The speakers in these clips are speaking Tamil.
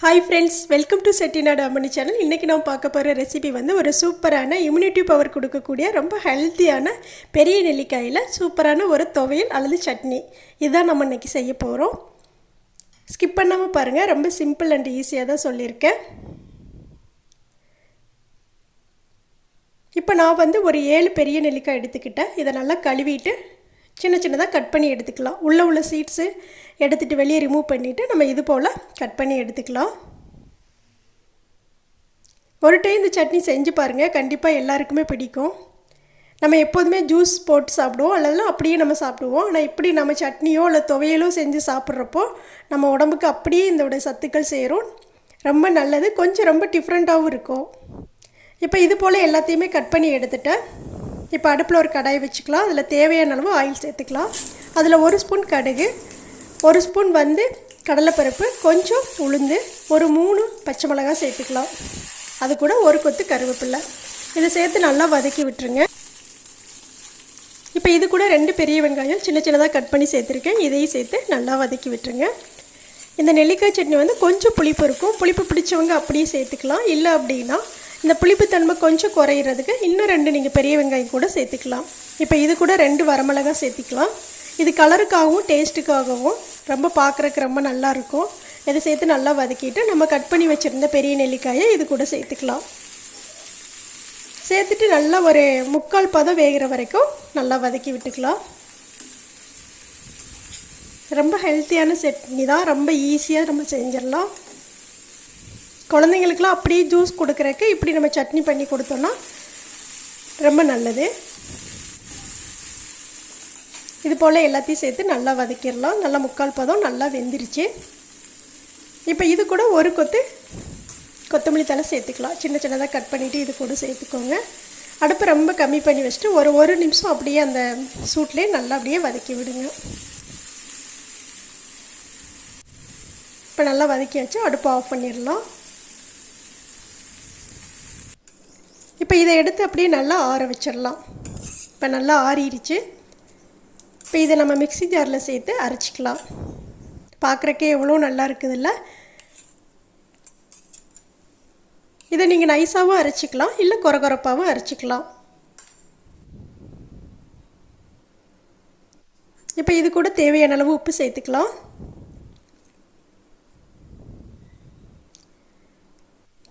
Hi friends, welcome to Chettinadu Ammani channel. இன்னைக்கு நான் பார்க்க போற ரெசிபி வந்து ஒரு சூப்பரான இம்யூனிட்டி பவர் கொடுக்கக்கூடிய ரொம்ப ஹெல்தியான பெரிய நெல்லிக்காயில சூப்பரான ஒரு துவையல் அல்லது சட்னி. இதான் நம்ம இன்னைக்கு செய்ய போறோம். ஸ்கிப் பண்ணாம பாருங்க. ரொம்ப சிம்பிள் அண்ட் ஈஸியா தான் சொல்லிருக்கேன். இப்போ நான் வந்து ஒரு 7 பெரிய நெல்லிக்காய் எடுத்துக்கிட்டேன். இத நல்லா கழுவிட்டு சின்ன சின்னதாக கட் பண்ணி எடுத்துக்கலாம். உள்ள சீட்ஸு எடுத்துகிட்டு வெளியே ரிமூவ் பண்ணிவிட்டு நம்ம இது போல் கட் பண்ணி எடுத்துக்கலாம். ஒரு டைம் இந்த சட்னி செஞ்சு பாருங்கள், கண்டிப்பாக எல்லாருக்குமே பிடிக்கும். நம்ம எப்போதுமே ஜூஸ் போட்டு சாப்பிடுவோம், அல்லது அப்படியே நம்ம சாப்பிடுவோம். ஆனால் இப்படி நம்ம சட்னியோ இல்லை துவையலோ செஞ்சு சாப்பிட்றப்போ நம்ம உடம்புக்கு அப்படியே இதோட சத்துக்கள் சேரும். ரொம்ப நல்லது, கொஞ்சம் ரொம்ப டிஃப்ரெண்ட்டாகவும் இருக்கும். இப்போ இது போல் எல்லாத்தையுமே கட் பண்ணி எடுத்துட்டேன். இப்போ அடுப்பில் ஒரு கடாய் வச்சுக்கலாம். அதில் தேவையான அளவு ஆயில் சேர்த்துக்கலாம். அதில் 1 ஸ்பூன் கடுகு, 1 ஸ்பூன் வந்து கடலைப்பருப்பு, கொஞ்சம் உளுந்து, ஒரு 3 பச்சை மிளகாய் சேர்த்துக்கலாம். அது கூட ஒரு கொத்து கருவேப்பிலை. இதை சேர்த்து நல்லா வதக்கி விட்டுருங்க. இப்போ இது கூட 2 பெரிய வெங்காயம் சின்ன சின்னதாக கட் பண்ணி சேர்த்துருக்கேன். இதையும் சேர்த்து நல்லா வதக்கி விட்டுருங்க. இந்த நெல்லிக்காய் சட்னி வந்து கொஞ்சம் புளிப்பு இருக்கும். புளிப்பு பிடிச்சவங்க அப்படியே சேர்த்துக்கலாம். இல்லை அப்படின்னா இந்த புளிப்புத்தன்மை கொஞ்சம் குறையிறதுக்கு இன்னும் 2 நீங்கள் பெரிய வெங்காயம் கூட சேர்த்துக்கலாம். இப்போ இது கூட 2 வரமிளகாய் சேர்த்துக்கலாம். இது கலருக்காகவும் டேஸ்ட்டுக்காகவும் ரொம்ப பார்க்குறக்கு ரொம்ப நல்லாயிருக்கும். இதை சேர்த்து நல்லா வதக்கிட்டு நம்ம கட் பண்ணி வச்சுருந்த பெரிய நெல்லிக்காயை இது கூட சேர்த்துக்கலாம். சேர்த்துட்டு நல்லா ஒரு 3/4 பதம் வேகிற வரைக்கும் நல்லா வதக்கி விட்டுக்கலாம். ரொம்ப ஹெல்த்தியான சட்னி தான், ரொம்ப ஈஸியாக நம்ம செஞ்சிடலாம். குழந்தைங்களுக்குலாம் அப்படியே ஜூஸ் கொடுக்குறக்கு இப்படி நம்ம சட்னி பண்ணி கொடுத்தோன்னா ரொம்ப நல்லது. இது போல் எல்லாத்தையும் சேர்த்து நல்லா வதக்கிடலாம். நல்லா 3/4 பதம் நல்லா வெந்துருச்சு. இப்போ இது கூட ஒரு கொத்தமல்லி தழை சேர்த்துக்கலாம். சின்ன சின்னதாக கட் பண்ணிவிட்டு இது கூட சேர்த்துக்கோங்க. அடுப்பு ரொம்ப கம்மி பண்ணி வச்சுட்டு ஒரு நிமிஷம் அப்படியே அந்த சூட்லேயே நல்லா அப்படியே வதக்கி விடுங்க. இப்போ நல்லா வதக்கியாச்சு. அடுப்பு ஆஃப் பண்ணிடலாம். இப்போ இதை எடுத்து அப்படியே நல்லா ஆற வச்சிடலாம். இப்போ நல்லா ஆறிடுச்சு. இப்போ இதை நம்ம மிக்ஸி ஜாரில் சேர்த்து அரைச்சிக்கலாம். பார்க்குறக்கே எவ்வளோ நல்லா இருக்குதுல்ல. இதை நீங்கள் நைஸாகவும் அரைச்சிக்கலாம், இல்லை கொரகொரப்பாகவும் அரைச்சிக்கலாம். இப்போ இது கூட தேவையான அளவு உப்பு சேர்த்துக்கலாம்.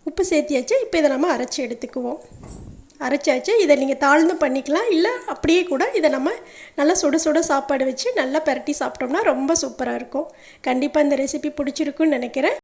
உப்பு சேர்த்தியாச்சு. இப்போ இதை நம்ம அரைச்சி எடுத்துக்குவோம். அரைச்சாச்சு. இதை நீங்கள் தாழ்ந்து பண்ணிக்கலாம், இல்லை அப்படியே கூட இதை நம்ம நல்லா சுட சாப்பாடு வச்சு நல்லா பரட்டி சாப்பிட்டோம்னா ரொம்ப சூப்பராக இருக்கும். கண்டிப்பாக இந்த ரெசிபி பிடிச்சிருக்குன்னு நினைக்கிறேன்.